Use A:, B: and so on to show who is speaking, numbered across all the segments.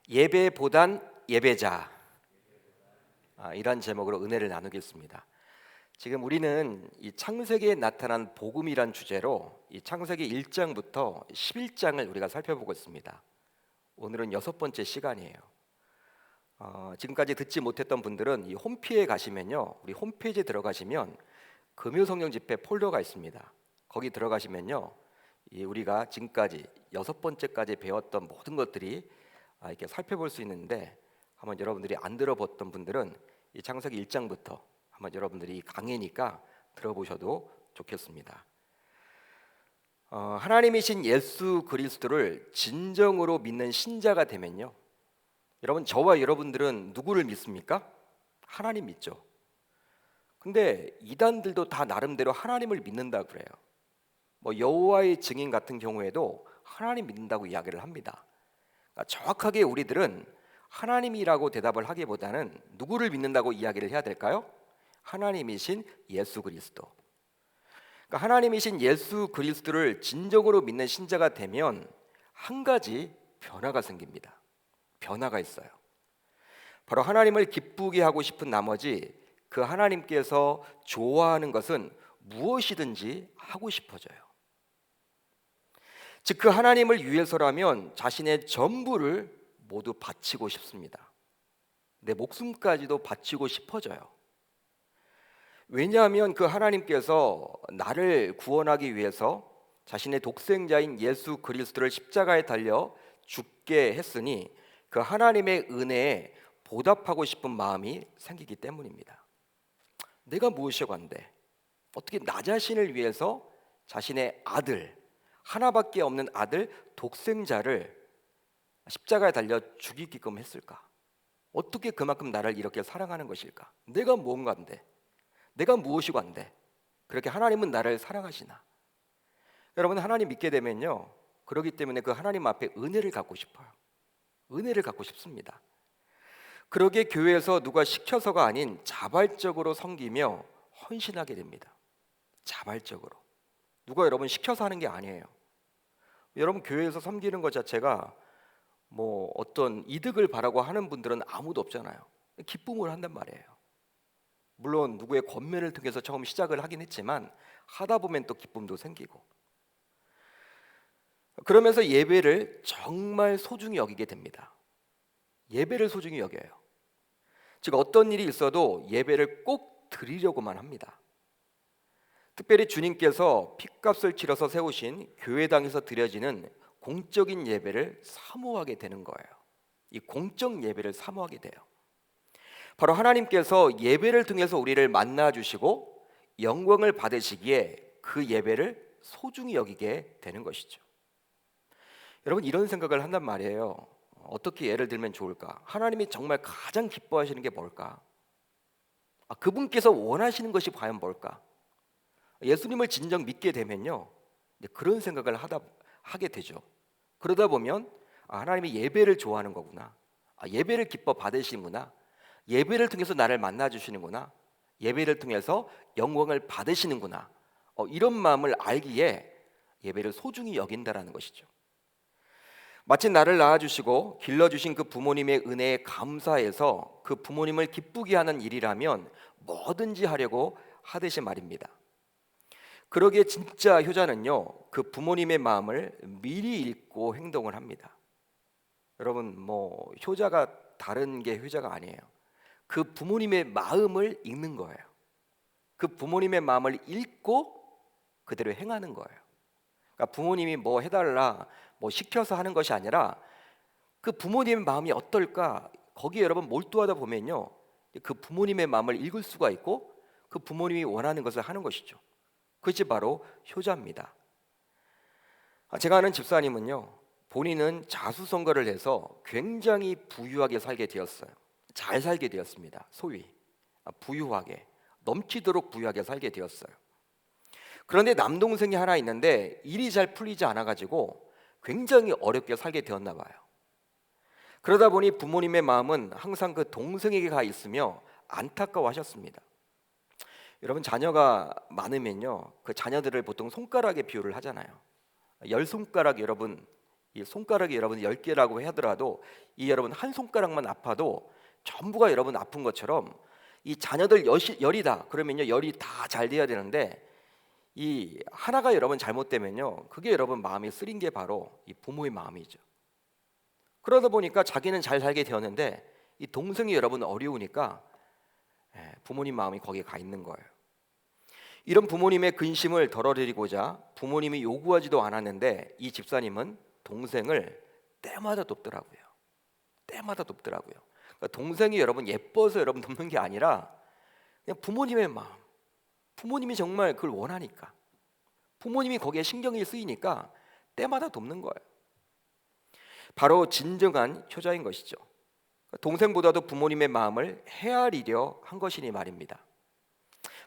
A: 예배보단 예배자, 이런 제목으로 은혜를 나누겠습니다. 지금 우리는 이 창세기에 나타난 복음이란 주제로 이 창세기 1장부터 11장을 우리가 살펴보고 있습니다. 오늘은 6번째 시간이에요. 지금까지 듣지 못했던 분들은 이 홈피에 가시면요, 우리 홈페이지에 들어가시면 금요성령 집회 폴더가 있습니다. 거기 들어가시면요, 우리가 지금까지 6번째까지 배웠던 모든 것들이 이렇게 살펴볼 수 있는데, 한번 여러분들이 안 들어봤던 분들은 이 창세기 1장부터 한번 여러분들이 강해니까 들어보셔도 좋겠습니다. 하나님이신 예수 그리스도를 진정으로 믿는 신자가 되면요, 여러분, 저와 여러분들은 누구를 믿습니까? 하나님 믿죠. 근데 이단들도 다 나름대로 하나님을 믿는다 그래요. 여호와의 증인 같은 경우에도 하나님 믿는다고 이야기를 합니다. 그러니까 정확하게 우리들은 하나님이라고 대답을 하기보다는 누구를 믿는다고 이야기를 해야 될까요? 하나님이신 예수 그리스도. 그러니까 하나님이신 예수 그리스도를 진정으로 믿는 신자가 되면 한 가지 변화가 생깁니다. 변화가 있어요. 바로 하나님을 기쁘게 하고 싶은 나머지 그 하나님께서 좋아하는 것은 무엇이든지 하고 싶어져요. 즉, 그 하나님을 위해서라면 자신의 전부를 모두 바치고 싶습니다. 내 목숨까지도 바치고 싶어져요. 왜냐하면 그 하나님께서 나를 구원하기 위해서 자신의 독생자인 예수 그리스도를 십자가에 달려 죽게 했으니 그 하나님의 은혜에 보답하고 싶은 마음이 생기기 때문입니다. 내가 무엇이건데 어떻게 나 자신을 위해서 자신의 아들, 하나밖에 없는 아들 독생자를 십자가에 달려 죽이게끔 했을까? 어떻게 그만큼 나를 이렇게 사랑하는 것일까? 내가 무엇인가인데, 내가 무엇이건데 그렇게 하나님은 나를 사랑하시나? 여러분, 하나님 믿게 되면요, 그렇기 때문에 그 하나님 앞에 은혜를 갖고 싶어요. 은혜를 갖고 싶습니다. 그러게 교회에서 누가 시켜서가 아닌 자발적으로 섬기며 헌신하게 됩니다. 자발적으로. 누가 여러분 시켜서 하는 게 아니에요. 여러분, 교회에서 섬기는 것 자체가 어떤 이득을 바라고 하는 분들은 아무도 없잖아요. 기쁨을 한단 말이에요. 물론 누구의 권면을 통해서 처음 시작을 하긴 했지만 하다 보면 또 기쁨도 생기고, 그러면서 예배를 정말 소중히 여기게 됩니다. 예배를 소중히 여겨요. 즉, 어떤 일이 있어도 예배를 꼭 드리려고만 합니다. 특별히 주님께서 핏값을 치러서 세우신 교회당에서 드려지는 공적인 예배를 사모하게 되는 거예요. 이 공적 예배를 사모하게 돼요. 바로 하나님께서 예배를 통해서 우리를 만나 주시고 영광을 받으시기에 그 예배를 소중히 여기게 되는 것이죠. 여러분, 이런 생각을 한단 말이에요. 어떻게 예를 들면 좋을까? 하나님이 정말 가장 기뻐하시는 게 뭘까? 그분께서 원하시는 것이 과연 뭘까? 예수님을 진정 믿게 되면요, 그런 생각을 하게 되죠. 그러다 보면 하나님이 예배를 좋아하는 거구나, 예배를 기뻐 받으시는구나, 예배를 통해서 나를 만나 주시는구나, 예배를 통해서 영광을 받으시는구나, 이런 마음을 알기에 예배를 소중히 여긴다라는 것이죠. 마치 나를 낳아주시고 길러주신 그 부모님의 은혜에 감사해서 그 부모님을 기쁘게 하는 일이라면 뭐든지 하려고 하듯이 말입니다. 그러기에 진짜 효자는요, 그 부모님의 마음을 미리 읽고 행동을 합니다. 여러분, 효자가 다른 게 효자가 아니에요. 그 부모님의 마음을 읽는 거예요. 그 부모님의 마음을 읽고 그대로 행하는 거예요. 그러니까 부모님이 뭐 해달라, 시켜서 하는 것이 아니라 그 부모님의 마음이 어떨까, 거기에 여러분 몰두하다 보면요, 그 부모님의 마음을 읽을 수가 있고 그 부모님이 원하는 것을 하는 것이죠. 그것이 바로 효자입니다. 제가 아는 집사님은요, 본인은 자수성가를 해서 굉장히 부유하게 살게 되었어요. 잘 살게 되었습니다. 소위 부유하게, 넘치도록 부유하게 살게 되었어요. 그런데 남동생이 하나 있는데 일이 잘 풀리지 않아가지고 굉장히 어렵게 살게 되었나 봐요. 그러다 보니 부모님의 마음은 항상 그 동생에게 가 있으며 안타까워하셨습니다. 여러분, 자녀가 많으면요, 그 자녀들을 보통 손가락에 비유를 하잖아요. 10손가락 여러분 이 손가락이 여러분 10개라고 하더라도 이 여러분 한 손가락만 아파도 전부가 여러분 아픈 것처럼 이 자녀들 열이다 그러면요 열이 다 잘 돼야 되는데 이 하나가 여러분 잘못되면요 그게 여러분 마음이 쓰린 게 바로 이 부모의 마음이죠. 그러다 보니까 자기는 잘 살게 되었는데 이 동생이 여러분 어려우니까 부모님 마음이 거기에 가 있는 거예요. 이런 부모님의 근심을 덜어드리고자 부모님이 요구하지도 않았는데 이 집사님은 동생을 때마다 돕더라고요. 때마다 돕더라고요. 그러니까 동생이 여러분 예뻐서 여러분 돕는 게 아니라 그냥 부모님의 마음, 부모님이 정말 그걸 원하니까, 부모님이 거기에 신경이 쓰이니까 때마다 돕는 거예요. 바로 진정한 효자인 것이죠. 동생보다도 부모님의 마음을 헤아리려 한 것이니 말입니다.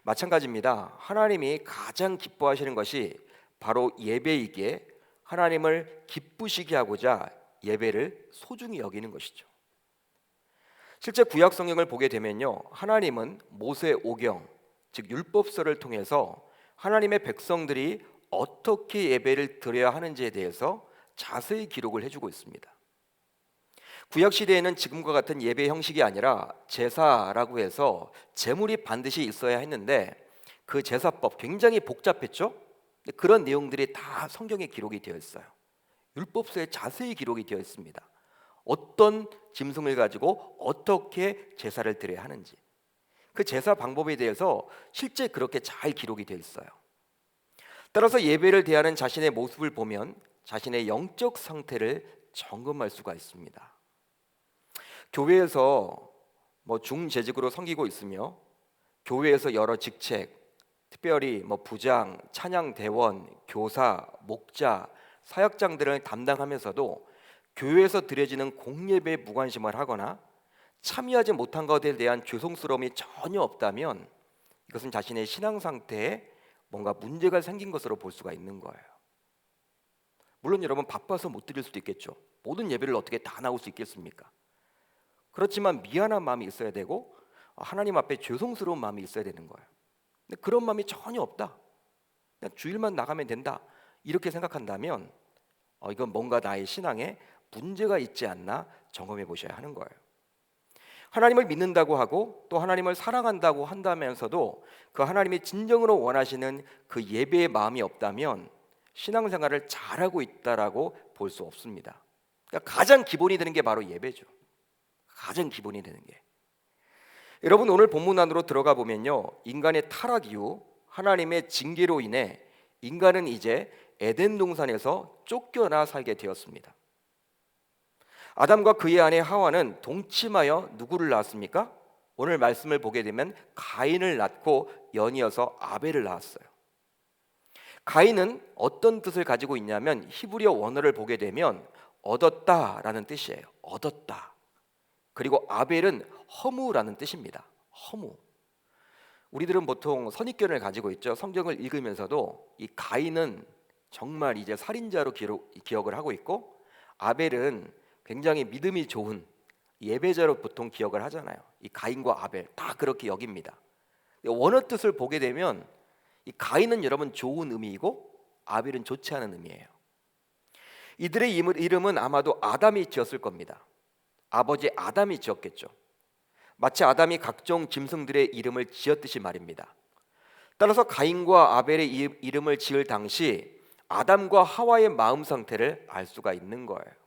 A: 마찬가지입니다. 하나님이 가장 기뻐하시는 것이 바로 예배이기에 하나님을 기쁘시게 하고자 예배를 소중히 여기는 것이죠. 실제 구약 성경을 보게 되면요, 하나님은 모세 오경, 즉 율법서를 통해서 하나님의 백성들이 어떻게 예배를 드려야 하는지에 대해서 자세히 기록을 해주고 있습니다. 구약 시대에는 지금과 같은 예배 형식이 아니라 제사라고 해서 제물이 반드시 있어야 했는데 그 제사법 굉장히 복잡했죠. 그런 내용들이 다 성경에 기록이 되어 있어요. 율법서에 자세히 기록이 되어 있습니다. 어떤 짐승을 가지고 어떻게 제사를 드려야 하는지, 그 제사 방법에 대해서 실제 그렇게 잘 기록이 되어 있어요. 따라서 예배를 대하는 자신의 모습을 보면 자신의 영적 상태를 점검할 수가 있습니다. 교회에서 중재직으로 섬기고 있으며 교회에서 여러 직책, 특별히 부장, 찬양대원, 교사, 목자, 사역장들을 담당하면서도 교회에서 드려지는 공예배에 무관심을 하거나 참여하지 못한 것에 대한 죄송스러움이 전혀 없다면 이것은 자신의 신앙 상태에 뭔가 문제가 생긴 것으로 볼 수가 있는 거예요. 물론 여러분 바빠서 못 드릴 수도 있겠죠. 모든 예배를 어떻게 다 나올 수 있겠습니까? 그렇지만 미안한 마음이 있어야 되고 하나님 앞에 죄송스러운 마음이 있어야 되는 거예요. 근데 그런 마음이 전혀 없다, 그냥 주일만 나가면 된다 이렇게 생각한다면 이건 뭔가 나의 신앙에 문제가 있지 않나 점검해 보셔야 하는 거예요. 하나님을 믿는다고 하고 또 하나님을 사랑한다고 한다면서도 그 하나님이 진정으로 원하시는 그 예배의 마음이 없다면 신앙생활을 잘하고 있다라고 볼 수 없습니다. 그러니까 가장 기본이 되는 게 바로 예배죠. 가장 기본이 되는 게. 여러분 오늘 본문 안으로 들어가 보면요, 인간의 타락 이후 하나님의 징계로 인해 인간은 이제 에덴 동산에서 쫓겨나 살게 되었습니다. 아담과 그의 아내 하와는 동침하여 누구를 낳았습니까? 오늘 말씀을 보게 되면 가인을 낳고 연이어서 아벨을 낳았어요. 가인은 어떤 뜻을 가지고 있냐면 히브리어 원어를 보게 되면 얻었다라는 뜻이에요. 얻었다. 그리고 아벨은 허무라는 뜻입니다. 허무. 우리들은 보통 선입견을 가지고 있죠. 성경을 읽으면서도 이 가인은 정말 이제 살인자로 기억을 하고 있고 아벨은 굉장히 믿음이 좋은 예배자로 보통 기억을 하잖아요. 이 가인과 아벨 다 그렇게 여깁니다. 원어 뜻을 보게 되면 이 가인은 여러분 좋은 의미이고 아벨은 좋지 않은 의미예요. 이들의 이름은 아마도 아담이 지었을 겁니다. 아버지 아담이 지었겠죠. 마치 아담이 각종 짐승들의 이름을 지었듯이 말입니다. 따라서 가인과 아벨의 이름을 지을 당시 아담과 하와의 마음 상태를 알 수가 있는 거예요.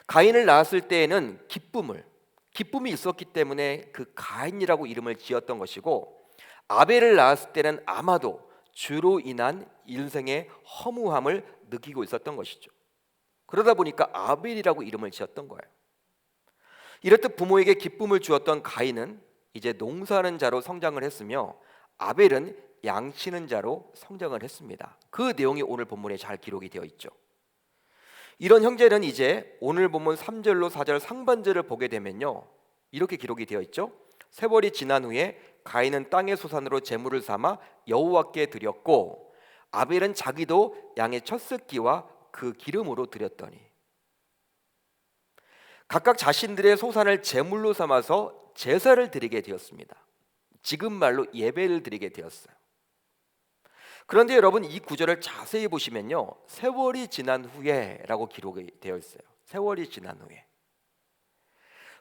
A: 가인을 낳았을 때에는 기쁨이 있었기 때문에 그 가인이라고 이름을 지었던 것이고, 아벨을 낳았을 때는 아마도 죄로 인한 인생의 허무함을 느끼고 있었던 것이죠. 그러다 보니까 아벨이라고 이름을 지었던 거예요. 이렇듯 부모에게 기쁨을 주었던 가인은 이제 농사하는 자로 성장을 했으며 아벨은 양치는 자로 성장을 했습니다. 그 내용이 오늘 본문에 잘 기록이 되어 있죠. 이런 형제는 이제 오늘 본문 3절로 4절 상반절을 보게 되면요, 이렇게 기록이 되어 있죠. 세월이 지난 후에 가인은 땅의 소산으로 제물을 삼아 여호와께 드렸고 아벨은 자기도 양의 첫 새끼와 그 기름으로 드렸더니, 각각 자신들의 소산을 제물로 삼아서 제사를 드리게 되었습니다. 지금 말로 예배를 드리게 되었어요. 그런데 여러분 이 구절을 자세히 보시면요, 세월이 지난 후에라고 기록이 되어 있어요. 세월이 지난 후에.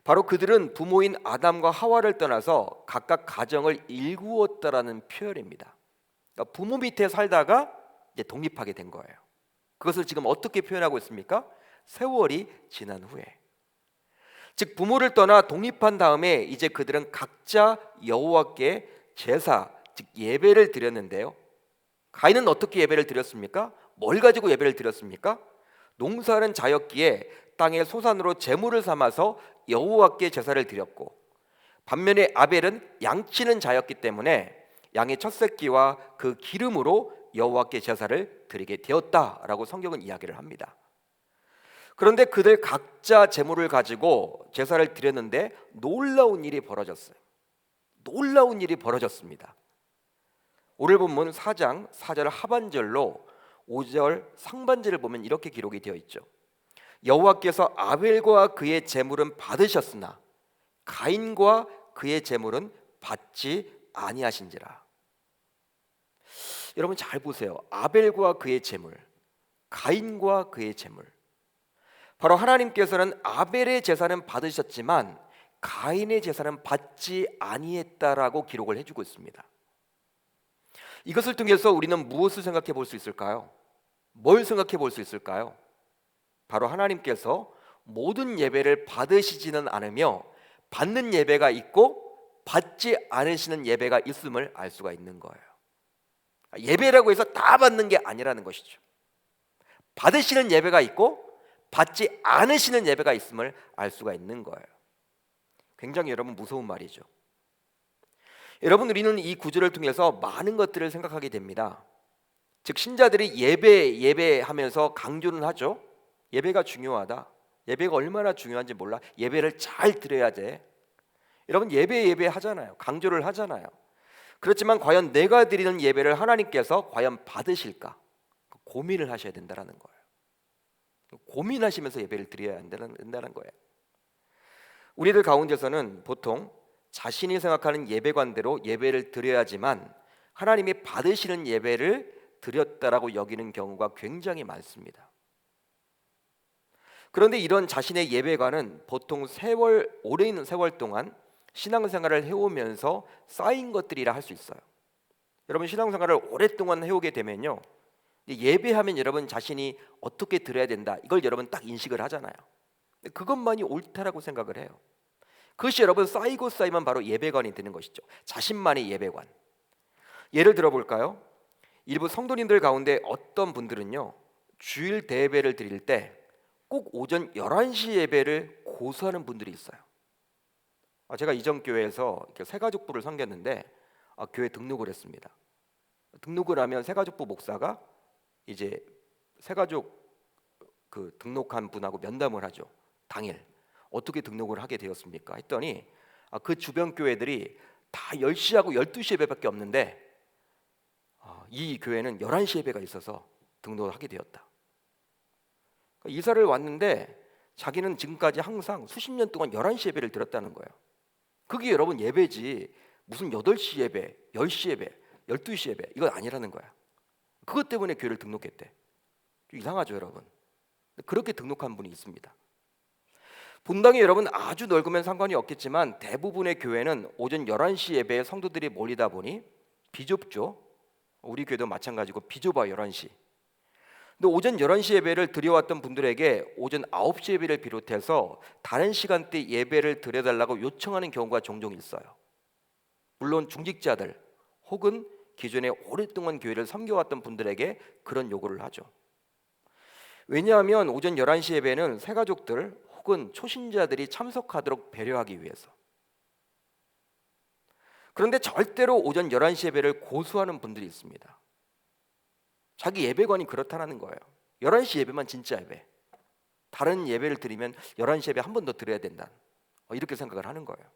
A: 바로 그들은 부모인 아담과 하와를 떠나서 각각 가정을 일구었다라는 표현입니다. 그러니까 부모 밑에 살다가 이제 독립하게 된 거예요. 그것을 지금 어떻게 표현하고 있습니까? 세월이 지난 후에. 즉 부모를 떠나 독립한 다음에 이제 그들은 각자 여호와께 제사, 즉 예배를 드렸는데요. 가인은 어떻게 예배를 드렸습니까? 뭘 가지고 예배를 드렸습니까? 농사는 자였기에 땅의 소산으로 제물을 삼아서 여호와께 제사를 드렸고, 반면에 아벨은 양치는 자였기 때문에 양의 첫 새끼와 그 기름으로 여호와께 제사를 드리게 되었다라고 성경은 이야기를 합니다. 그런데 그들 각자 제물을 가지고 제사를 드렸는데 놀라운 일이 벌어졌어요. 놀라운 일이 벌어졌습니다. 오늘 본문 4장 4절 하반절로 5절 상반절을 보면 이렇게 기록이 되어 있죠. 여호와께서 아벨과 그의 제물은 받으셨으나 가인과 그의 제물은 받지 아니하신지라. 여러분 잘 보세요. 아벨과 그의 제물, 가인과 그의 제물. 바로 하나님께서는 아벨의 제사는 받으셨지만 가인의 제사는 받지 아니했다라고 기록을 해주고 있습니다. 이것을 통해서 우리는 무엇을 생각해 볼 수 있을까요? 뭘 생각해 볼 수 있을까요? 바로 하나님께서 모든 예배를 받으시지는 않으며 받는 예배가 있고 받지 않으시는 예배가 있음을 알 수가 있는 거예요. 예배라고 해서 다 받는 게 아니라는 것이죠. 받으시는 예배가 있고 받지 않으시는 예배가 있음을 알 수가 있는 거예요. 굉장히 여러분 무서운 말이죠. 여러분 우리는 이 구절을 통해서 많은 것들을 생각하게 됩니다. 즉 신자들이 예배하면서 강조는 하죠. 예배가 중요하다. 예배가 얼마나 중요한지 몰라. 예배를 잘 드려야 돼. 여러분 예배 하잖아요. 강조를 하잖아요. 그렇지만 과연 내가 드리는 예배를 하나님께서 과연 받으실까? 고민을 하셔야 된다는 거예요. 고민하시면서 예배를 드려야 된다는 거예요. 우리들 가운데서는 보통 자신이 생각하는 예배관대로 예배를 드려야지만 하나님이 받으시는 예배를 드렸다라고 여기는 경우가 굉장히 많습니다. 그런데 이런 자신의 예배관은 보통 오래 있는 세월 동안 신앙생활을 해오면서 쌓인 것들이라 할 수 있어요. 여러분 신앙생활을 오랫동안 해오게 되면요, 예배하면 여러분 자신이 어떻게 드려야 된다 이걸 여러분 딱 인식을 하잖아요. 그것만이 옳다라고 생각을 해요. 그것이 여러분 쌓이고 쌓이면 바로 예배관이 되는 것이죠. 자신만의 예배관. 예를 들어 볼까요? 일부 성도님들 가운데 어떤 분들은요, 주일 대예배를 드릴 때 꼭 오전 11시 예배를 고수하는 분들이 있어요. 제가 이전 교회에서 새가족부를 섬겼는데 교회 등록을 했습니다. 등록을 하면 새가족부 목사가 이제 새가족 그 등록한 분하고 면담을 하죠. 당일 어떻게 등록을 하게 되었습니까? 했더니 그 주변 교회들이 다 10시하고 12시 예배밖에 없는데 이 교회는 11시 예배가 있어서 등록을 하게 되었다. 이사를 왔는데 자기는 지금까지 항상 수십 년 동안 11시 예배를 드렸다는 거예요. 그게 여러분 예배지 무슨 8시 예배, 10시 예배, 12시 예배 이건 아니라는 거야. 그것 때문에 교회를 등록했대. 좀 이상하죠 여러분. 그렇게 등록한 분이 있습니다. 분당에 여러분 아주 넓으면 상관이 없겠지만 대부분의 교회는 오전 11시 예배에 성도들이 몰리다 보니 비좁죠. 우리 교회도 마찬가지고 비좁아 11시. 근데 오전 11시 예배를 드려왔던 분들에게 오전 9시 예배를 비롯해서 다른 시간대 예배를 드려달라고 요청하는 경우가 종종 있어요. 물론 중직자들 혹은 기존에 오랫동안 교회를 섬겨왔던 분들에게 그런 요구를 하죠. 왜냐하면 오전 11시 예배는 새가족들 혹은 초신자들이 참석하도록 배려하기 위해서. 그런데 절대로 오전 11시 예배를 고수하는 분들이 있습니다. 자기 예배관이 그렇다는 거예요. 11시 예배만 진짜 예배. 다른 예배를 드리면 11시 예배 한 번 더 드려야 된다. 이렇게 생각을 하는 거예요.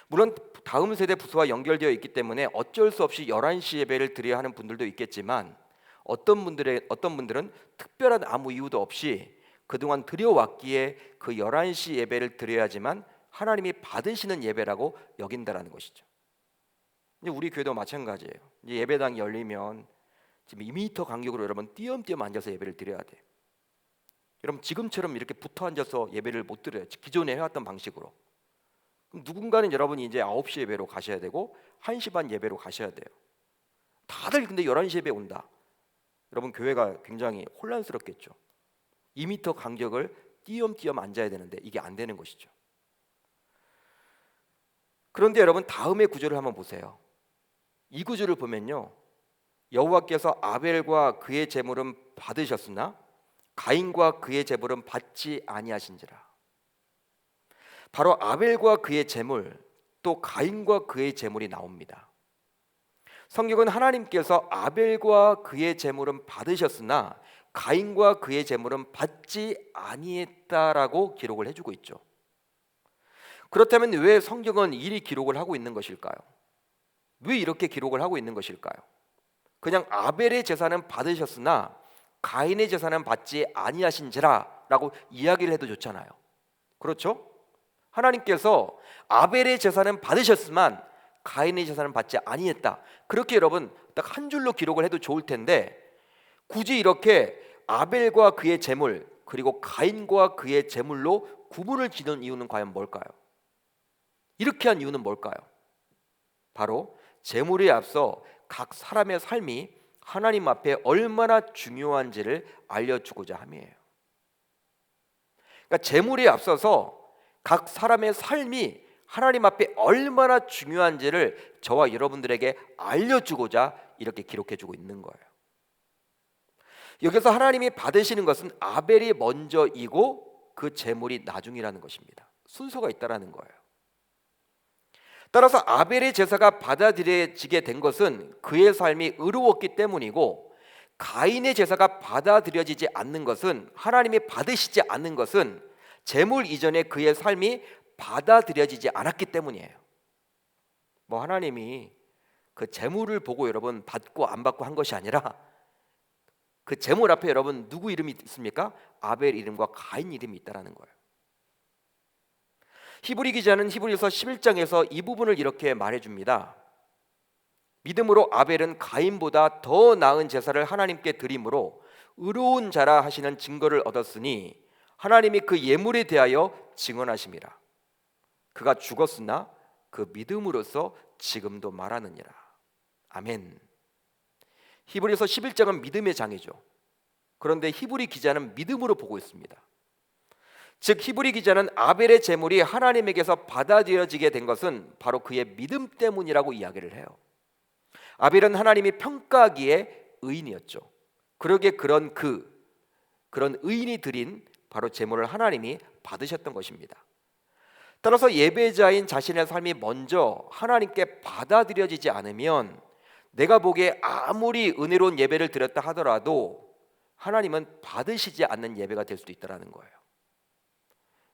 A: 물론 다음 세대 부서와 연결되어 있기 때문에 어쩔 수 없이 11시 예배를 드려야 하는 분들도 있겠지만 어떤 분들은 특별한 아무 이유도 없이 그동안 드려왔기에 그 11시 예배를 드려야지만 하나님이 받으시는 예배라고 여긴다라는 것이죠. 이제 우리 교회도 마찬가지예요. 이제 예배당이 열리면 지금 2m 간격으로 여러분 띄엄띄엄 앉아서 예배를 드려야 돼. 여러분 지금처럼 이렇게 붙어 앉아서 예배를 못 드려요. 기존에 해왔던 방식으로. 그럼 누군가는 여러분이 이제 9시 예배로 가셔야 되고 1시 반 예배로 가셔야 돼요. 다들 근데 11시 예배 온다. 여러분 교회가 굉장히 혼란스럽겠죠. 2m 간격을 띄엄띄엄 앉아야 되는데 이게 안 되는 것이죠. 그런데 여러분 다음의 구절을 한번 보세요. 이 구절을 보면요, 여호와께서 아벨과 그의 제물은 받으셨으나 가인과 그의 제물은 받지 아니하신지라. 바로 아벨과 그의 제물, 또 가인과 그의 제물이 나옵니다. 성경은 하나님께서 아벨과 그의 제물은 받으셨으나 가인과 그의 제물은 받지 아니했다라고 기록을 해주고 있죠. 그렇다면 왜 성경은 이리 기록을 하고 있는 것일까요? 왜 이렇게 기록을 하고 있는 것일까요? 그냥 아벨의 제사는 받으셨으나 가인의 제사는 받지 아니하신지라 라고 이야기를 해도 좋잖아요. 그렇죠? 하나님께서 아벨의 제사는 받으셨지만 가인의 제사는 받지 아니했다. 그렇게 여러분 딱 한 줄로 기록을 해도 좋을 텐데 굳이 이렇게 아벨과 그의 제물 그리고 가인과 그의 제물로 구분을 지는 이유는 과연 뭘까요? 이렇게 한 이유는 뭘까요? 바로 제물에 앞서 각 사람의 삶이 하나님 앞에 얼마나 중요한지를 알려주고자 함이에요. 그러니까 제물에 앞서서 각 사람의 삶이 하나님 앞에 얼마나 중요한지를 저와 여러분들에게 알려주고자 이렇게 기록해주고 있는 거예요. 여기서 하나님이 받으시는 것은 아벨이 먼저이고 그 제물이 나중이라는 것입니다. 순서가 있다라는 거예요. 따라서 아벨의 제사가 받아들여지게 된 것은 그의 삶이 의로웠기 때문이고, 가인의 제사가 받아들여지지 않는 것은, 하나님이 받으시지 않는 것은 제물 이전에 그의 삶이 받아들여지지 않았기 때문이에요. 뭐 하나님이 그 제물을 보고 여러분 받고 안 받고 한 것이 아니라 그 제물 앞에 여러분 누구 이름이 있습니까? 아벨 이름과 가인 이름이 있다라는 거예요. 히브리 기자는 히브리서 11장에서 이 부분을 이렇게 말해줍니다. 믿음으로 아벨은 가인보다 더 나은 제사를 하나님께 드림으로 의로운 자라 하시는 증거를 얻었으니 하나님이 그 예물에 대하여 증언하심이라. 그가 죽었으나 그 믿음으로써 지금도 말하느니라. 아멘. 히브리서 11장은 믿음의 장이죠. 그런데 히브리 기자는 믿음으로 보고 있습니다. 즉 히브리 기자는 아벨의 제물이 하나님에게서 받아들여지게 된 것은 바로 그의 믿음 때문이라고 이야기를 해요. 아벨은 하나님이 평가하기에 의인이었죠. 그러기에 그런 의인이 드린 바로 제물을 하나님이 받으셨던 것입니다. 따라서 예배자인 자신의 삶이 먼저 하나님께 받아들여지지 않으면 내가 보기에 아무리 은혜로운 예배를 드렸다 하더라도 하나님은 받으시지 않는 예배가 될 수도 있다는 거예요.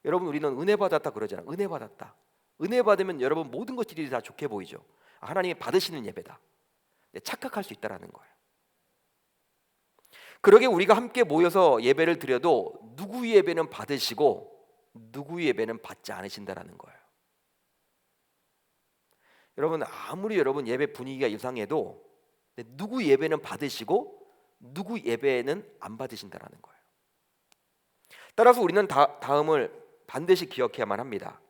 A: 여러분 우리는 은혜 받았다 그러잖아요. 은혜 받았다. 은혜 받으면 여러분 모든 것들이 다 좋게 보이죠. 하나님이 받으시는 예배다. 착각할 수 있다는 거예요. 그러게 우리가 함께 모여서 예배를 드려도 누구 예배는 받으시고 누구 예배는 받지 않으신다라는 거예요. 여러분 아무리 여러분 예배 분위기가 이상해도 누구 예배는 받으시고 누구 예배는 안 받으신다라는 거예요. 따라서 우리는 다음을 반드시 기억해야만 합니다.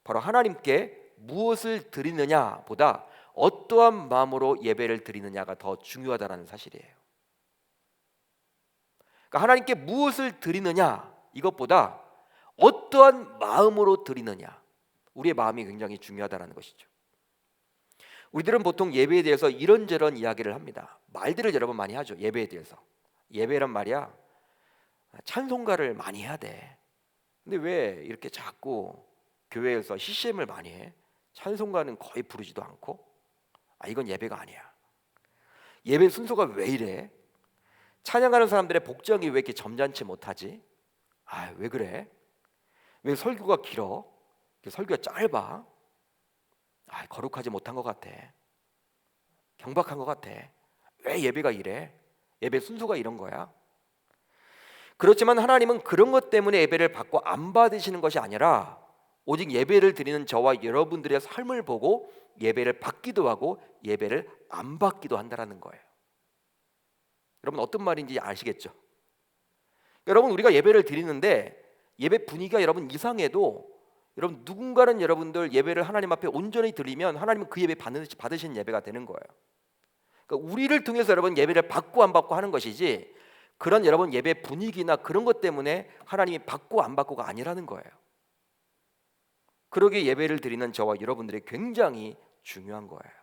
A: 바로 하나님께 무엇을 드리느냐 보다 어떠한 마음으로 예배를 드리느냐가 더 중요하다는 사실이에요. 그러니까 하나님께 무엇을 드리느냐 이것보다 어떠한 마음으로 드리느냐, 우리의 마음이 굉장히 중요하다는 것이죠. 우리들은 보통 예배에 대해서 이런저런 이야기를 합니다. 말들을 여러분 많이 하죠. 예배에 대해서. 예배란 말이야 찬송가를 많이 해야 돼. 근데 왜 이렇게 자꾸 교회에서 CCM을 많이 해? 찬송가는 거의 부르지도 않고. 이건 예배가 아니야. 예배 순서가 왜 이래? 찬양하는 사람들의 복장이 왜 이렇게 점잖지 못하지? 왜 그래? 왜 설교가 길어? 설교가 짧아? 거룩하지 못한 것 같아. 경박한 것 같아. 왜 예배가 이래? 예배 순서가 이런 거야? 그렇지만 하나님은 그런 것 때문에 예배를 받고 안 받으시는 것이 아니라 오직 예배를 드리는 저와 여러분들의 삶을 보고 예배를 받기도 하고 예배를 안 받기도 한다는 거예요. 여러분 어떤 말인지 아시겠죠? 여러분 우리가 예배를 드리는데 예배 분위기가 여러분 이상해도 여러분 누군가는 여러분들 예배를 하나님 앞에 온전히 드리면 하나님은 그 예배 받으신 예배가 되는 거예요. 그러니까 우리를 통해서 여러분 예배를 받고 안 받고 하는 것이지 그런 여러분 예배 분위기나 그런 것 때문에 하나님이 받고 안 받고가 아니라는 거예요. 그러기에 예배를 드리는 저와 여러분들이 굉장히 중요한 거예요.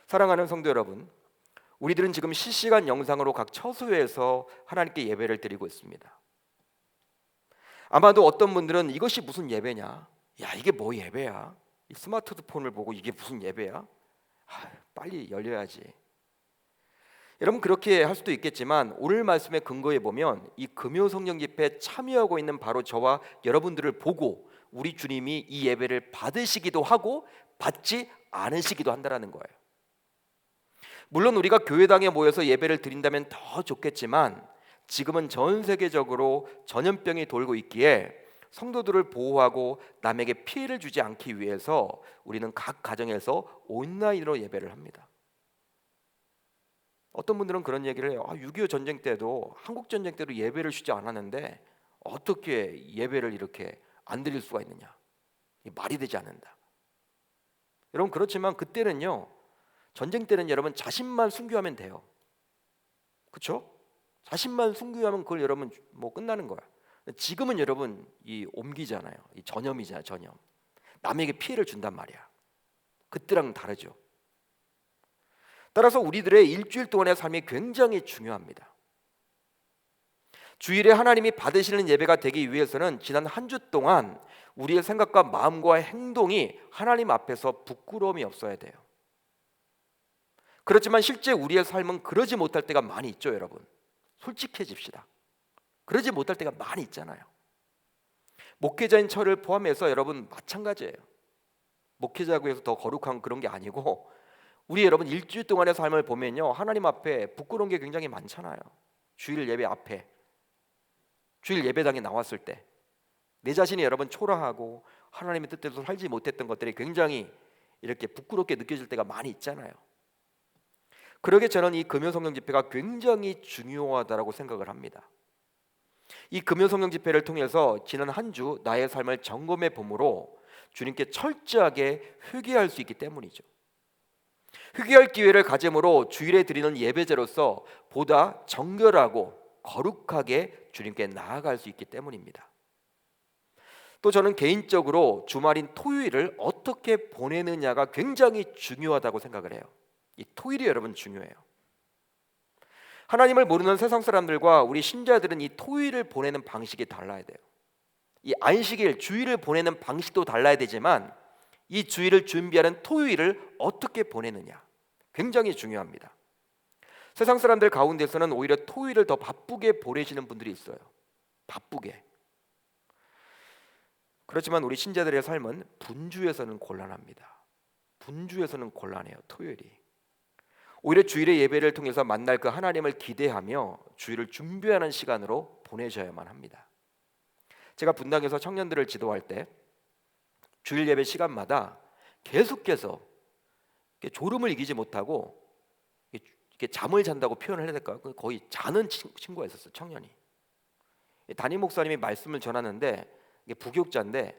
A: 사랑하는 성도 여러분, 우리들은 지금 실시간 영상으로 각 처소에서 하나님께 예배를 드리고 있습니다. 아마도 어떤 분들은 이것이 무슨 예배냐? 야, 이게 뭐 예배야? 이 스마트폰을 보고 이게 무슨 예배야? 빨리 열려야지. 여러분 그렇게 할 수도 있겠지만 오늘 말씀의 근거에 보면 이 금요 성령 집회에 참여하고 있는 바로 저와 여러분들을 보고 우리 주님이 이 예배를 받으시기도 하고 받지 않으시기도 한다라는 거예요. 물론 우리가 교회당에 모여서 예배를 드린다면 더 좋겠지만 지금은 전 세계적으로 전염병이 돌고 있기에 성도들을 보호하고 남에게 피해를 주지 않기 위해서 우리는 각 가정에서 온라인으로 예배를 합니다. 어떤 분들은 그런 얘기를 해요. 6.25 전쟁 때도 한국 전쟁 때도 예배를 쉬지 않았는데 어떻게 예배를 이렇게 안 드릴 수가 있느냐? 말이 되지 않는다. 여러분 그렇지만 그때는요. 전쟁 때는 여러분 자신만 순교하면 돼요. 그렇죠? 자신만 순교하면 그걸 여러분 뭐 끝나는 거야. 지금은 여러분 이 옮기잖아요. 이 전염이잖아요. 전염. 남에게 피해를 준단 말이야. 그때랑 다르죠. 따라서 우리들의 일주일 동안의 삶이 굉장히 중요합니다. 주일에 하나님이 받으시는 예배가 되기 위해서는 지난 한 주 동안 우리의 생각과 마음과 행동이 하나님 앞에서 부끄러움이 없어야 돼요. 그렇지만 실제 우리의 삶은 그러지 못할 때가 많이 있죠, 여러분. 솔직해집시다. 그러지 못할 때가 많이 있잖아요. 목회자인 저를 포함해서 여러분 마찬가지예요. 목회자고 해서 더 거룩한 그런 게 아니고 우리 여러분 일주일 동안의 삶을 보면요 하나님 앞에 부끄러운 게 굉장히 많잖아요. 주일 예배 앞에 주일 예배당에 나왔을 때 내 자신이 여러분 초라하고 하나님의 뜻대로 살지 못했던 것들이 굉장히 이렇게 부끄럽게 느껴질 때가 많이 있잖아요. 그러게 저는 이 금요 성령 집회가 굉장히 중요하다고 생각을 합니다. 이 금요 성령 집회를 통해서 지난 한 주 나의 삶을 점검해 봄으로 주님께 철저하게 회개할 수 있기 때문이죠. 회개할 기회를 가짐으로 주일에 드리는 예배제로서 보다 정결하고 거룩하게 주님께 나아갈 수 있기 때문입니다. 또 저는 개인적으로 주말인 토요일을 어떻게 보내느냐가 굉장히 중요하다고 생각을 해요. 이 토요일이 여러분 중요해요. 하나님을 모르는 세상 사람들과 우리 신자들은 이 토요일을 보내는 방식이 달라야 돼요. 이 안식일, 주일을 보내는 방식도 달라야 되지만 이 주일을 준비하는 토요일을 어떻게 보내느냐 굉장히 중요합니다. 세상 사람들 가운데서는 오히려 토요일을 더 바쁘게 보내시는 분들이 있어요. 바쁘게. 그렇지만 우리 신자들의 삶은 분주에서는 곤란합니다. 분주에서는 곤란해요. 토요일이. 오히려 주일의 예배를 통해서 만날 그 하나님을 기대하며 주일을 준비하는 시간으로 보내셔야만 합니다. 제가 분당에서 청년들을 지도할 때 주일 예배 시간마다 계속해서 졸음을 이기지 못하고 이렇게 잠을 잔다고 표현을 해야 될까요? 거의 자는 친구가 있었어요. 청년이. 담임 목사님이 말씀을 전하는데 이게 부교육자인데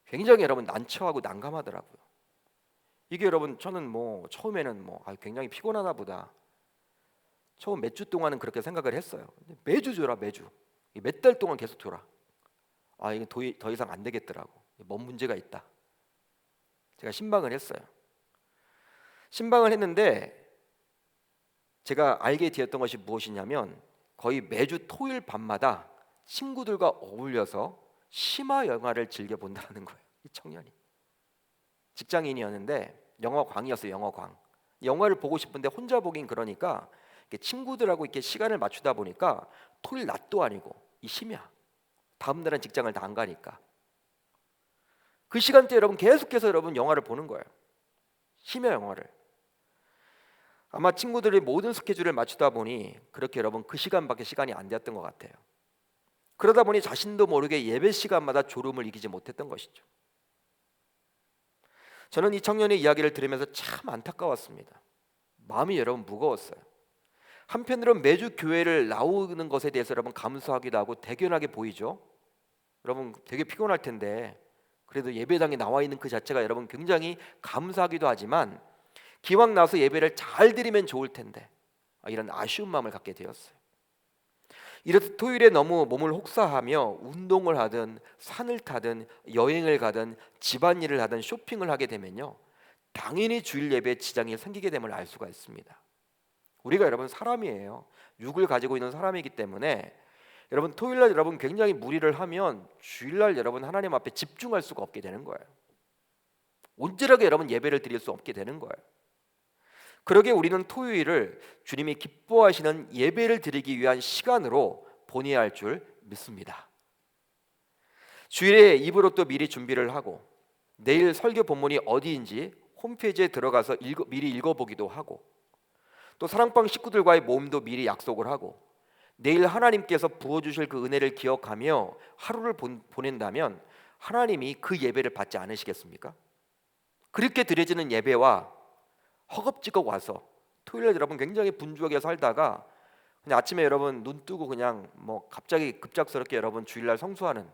A: 굉장히 여러분 난처하고 난감하더라고요. 이게 여러분 저는 뭐 처음에는 굉장히 피곤하나 보다. 처음 몇 주 동안은 그렇게 생각을 했어요. 근데 매주 졸아 매주. 몇 달 동안 계속 졸아. 이게 더 이상 안 되겠더라고. 뭔 문제가 있다. 제가 신방을 했어요. 신방을 했는데 제가 알게 되었던 것이 무엇이냐면 거의 매주 토요일 밤마다 친구들과 어울려서 심화 영화를 즐겨 본다는 거예요. 이 청년이 직장인이었는데 영화광이었어요. 영화광. 영화를 보고 싶은데 혼자 보긴 그러니까 친구들하고 이렇게 시간을 맞추다 보니까 토요일 낮도 아니고 이 심야 다음 날은 직장을 다 안 가니까 그 시간대 여러분 계속해서 여러분 영화를 보는 거예요. 심야 영화를. 아마 친구들이 모든 스케줄을 맞추다 보니 그렇게 여러분 그 시간밖에 시간이 안 되었던 것 같아요. 그러다 보니 자신도 모르게 예배 시간마다 졸음을 이기지 못했던 것이죠. 저는 이 청년의 이야기를 들으면서 참 안타까웠습니다. 마음이 여러분 무거웠어요. 한편으로는 매주 교회를 나오는 것에 대해서 여러분 감사하기도 하고 대견하게 보이죠. 여러분 되게 피곤할 텐데 그래도 예배당에 나와 있는 그 자체가 여러분 굉장히 감사하기도 하지만 기왕 나와서 예배를 잘 드리면 좋을 텐데 이런 아쉬운 마음을 갖게 되었어요. 이래서 토요일에 너무 몸을 혹사하며 운동을 하든 산을 타든 여행을 가든 집안일을 하든 쇼핑을 하게 되면요, 당연히 주일 예배에 지장이 생기게 됨을 알 수가 있습니다. 우리가 여러분 사람이에요. 육을 가지고 있는 사람이기 때문에 여러분 토요일날 여러분 굉장히 무리를 하면 주일날 여러분 하나님 앞에 집중할 수가 없게 되는 거예요. 온전하게 여러분 예배를 드릴 수 없게 되는 거예요. 그러게 우리는 토요일을 주님이 기뻐하시는 예배를 드리기 위한 시간으로 보내야 할 줄 믿습니다. 주일에 입으로 또 미리 준비를 하고 내일 설교 본문이 어디인지 홈페이지에 들어가서 미리 읽어보기도 하고 또 사랑방 식구들과의 모임도 미리 약속을 하고 내일 하나님께서 부어주실 그 은혜를 기억하며 하루를 보낸다면 하나님이 그 예배를 받지 않으시겠습니까? 그렇게 드려지는 예배와 허겁지겁 와서 토요일에 여러분 굉장히 분주하게 살다가 그냥 아침에 여러분 눈 뜨고 그냥 뭐 갑자기 급작스럽게 여러분 주일날 성수하는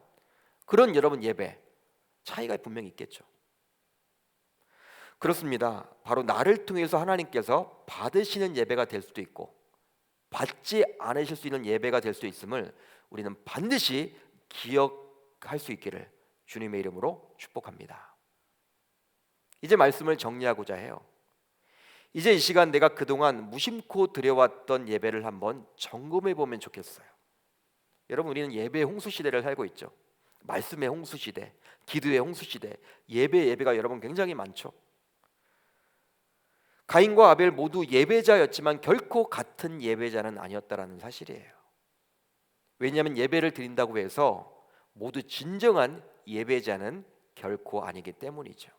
A: 그런 여러분 예배 차이가 분명히 있겠죠. 그렇습니다. 바로 나를 통해서 하나님께서 받으시는 예배가 될 수도 있고 받지 않으실 수 있는 예배가 될 수 있음을 우리는 반드시 기억할 수 있기를 주님의 이름으로 축복합니다. 이제 말씀을 정리하고자 해요. 이제 이 시간 내가 그동안 무심코 드려왔던 예배를 한번 점검해 보면 좋겠어요. 여러분 우리는 예배의 홍수 시대를 살고 있죠. 말씀의 홍수 시대, 기도의 홍수 시대, 예배가 여러분 굉장히 많죠. 가인과 아벨 모두 예배자였지만 결코 같은 예배자는 아니었다라는 사실이에요. 왜냐하면 예배를 드린다고 해서 모두 진정한 예배자는 결코 아니기 때문이죠.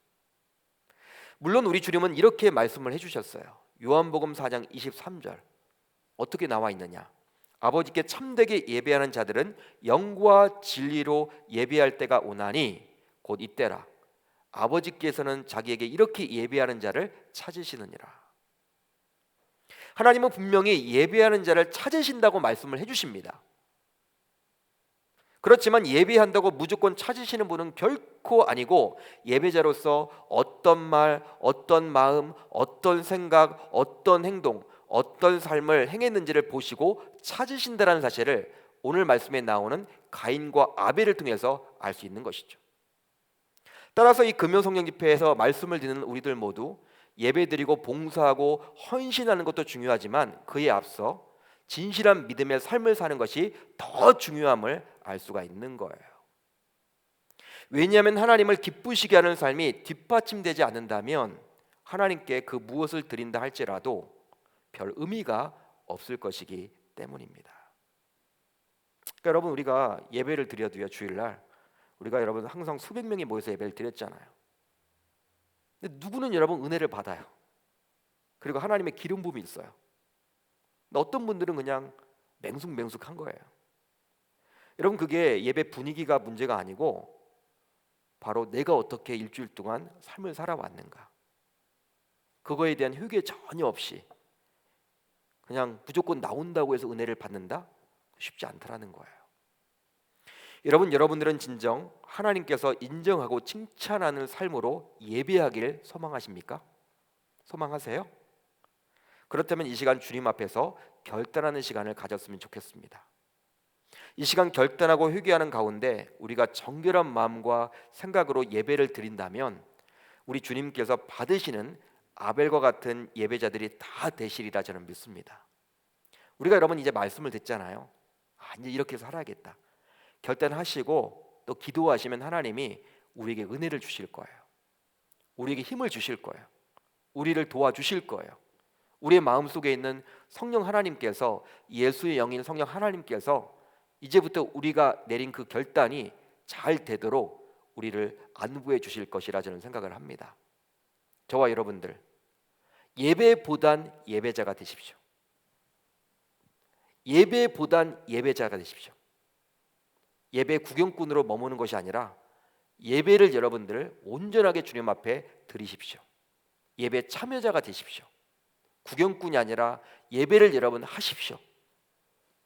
A: 물론 우리 주님은 이렇게 말씀을 해주셨어요. 요한복음 4장 23절 어떻게 나와 있느냐? 아버지께 참되게 예배하는 자들은 영과 진리로 예배할 때가 오나니 곧 이때라. 아버지께서는 자기에게 이렇게 예배하는 자를 찾으시느니라. 하나님은 분명히 예배하는 자를 찾으신다고 말씀을 해주십니다. 그렇지만 예배한다고 무조건 찾으시는 분은 결코 아니고 예배자로서 어떤 말, 어떤 마음, 어떤 생각, 어떤 행동, 어떤 삶을 행했는지를 보시고 찾으신다는 사실을 오늘 말씀에 나오는 가인과 아벨을 통해서 알 수 있는 것이죠. 따라서 이 금요 성령 집회에서 말씀을 듣는 우리들 모두 예배드리고 봉사하고 헌신하는 것도 중요하지만 그에 앞서 진실한 믿음의 삶을 사는 것이 더 중요함을 알 수가 있는 거예요. 왜냐하면 하나님을 기쁘시게 하는 삶이 뒷받침되지 않는다면 하나님께 그 무엇을 드린다 할지라도 별 의미가 없을 것이기 때문입니다. 그러니까 여러분 우리가 예배를 드려도요, 주일날 우리가 여러분 항상 수백 명이 모여서 예배를 드렸잖아요. 근데 누구는 여러분 은혜를 받아요. 그리고 하나님의 기름 부음이 있어요. 근데 어떤 분들은 그냥 맹숙맹숙한 거예요. 여러분 그게 예배 분위기가 문제가 아니고 바로 내가 어떻게 일주일 동안 삶을 살아왔는가, 그거에 대한 회개 전혀 없이 그냥 무조건 나온다고 해서 은혜를 받는다? 쉽지 않더라는 거예요. 여러분들은 진정 하나님께서 인정하고 칭찬하는 삶으로 예배하길 소망하십니까? 소망하세요? 그렇다면 이 시간 주님 앞에서 결단하는 시간을 가졌으면 좋겠습니다. 이 시간 결단하고 회개하는 가운데 우리가 정결한 마음과 생각으로 예배를 드린다면 우리 주님께서 받으시는 아벨과 같은 예배자들이 다 되시리라 저는 믿습니다. 우리가 여러분 이제 말씀을 듣잖아요. 이제 이렇게 살아야겠다 결단하시고 또 기도하시면 하나님이 우리에게 은혜를 주실 거예요. 우리에게 힘을 주실 거예요. 우리를 도와주실 거예요. 우리의 마음속에 있는 성령 하나님께서, 예수의 영인 성령 하나님께서 이제부터 우리가 내린 그 결단이 잘 되도록 우리를 안부해 주실 것이라 저는 생각을 합니다. 저와 여러분들 예배보단 예배자가 되십시오. 예배보단 예배자가 되십시오. 예배 구경꾼으로 머무는 것이 아니라 예배를 여러분들 온전하게 주님 앞에 드리십시오. 예배 참여자가 되십시오. 구경꾼이 아니라 예배를 여러분 하십시오.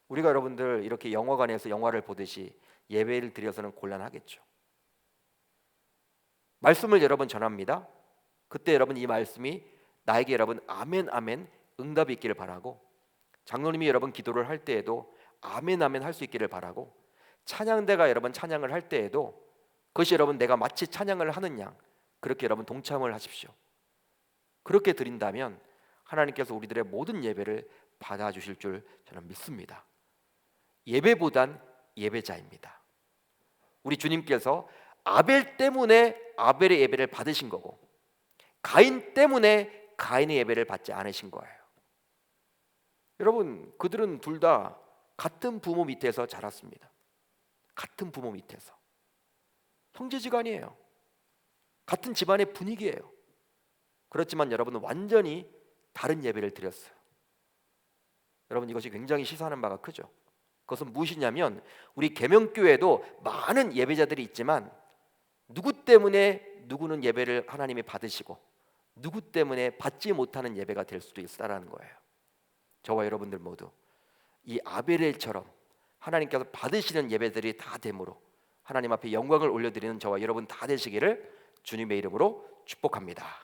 A: 우리가 여러분들 이렇게 영화관에서 영화를 보듯이 예배를 드려서는 곤란하겠죠. 말씀을 여러분 전합니다. 그때 여러분 이 말씀이 나에게 여러분 아멘 아멘 응답이 있기를 바라고, 장로님이 여러분 기도를 할 때에도 아멘 아멘 할 수 있기를 바라고, 찬양대가 여러분 찬양을 할 때에도 그것이 여러분 내가 마치 찬양을 하는 양 그렇게 여러분 동참을 하십시오. 그렇게 드린다면 하나님께서 우리들의 모든 예배를 받아주실 줄 저는 믿습니다. 예배보단 예배자입니다. 우리 주님께서 아벨 때문에 아벨의 예배를 받으신 거고, 가인 때문에 가인의 예배를 받지 않으신 거예요. 여러분, 그들은 둘 다 같은 부모 밑에서 자랐습니다. 같은 부모 밑에서 형제지간이에요. 같은 집안의 분위기예요. 그렇지만 여러분은 완전히 다른 예배를 드렸어요. 여러분, 이것이 굉장히 시사하는 바가 크죠. 그것은 무엇이냐면 우리 계명교회도 많은 예배자들이 있지만 누구 때문에 누구는 예배를 하나님이 받으시고 누구 때문에 받지 못하는 예배가 될 수도 있다라는 거예요. 저와 여러분들 모두 이 아벨엘처럼 하나님께서 받으시는 예배들이 다 됨으로 하나님 앞에 영광을 올려드리는 저와 여러분 다 되시기를 주님의 이름으로 축복합니다.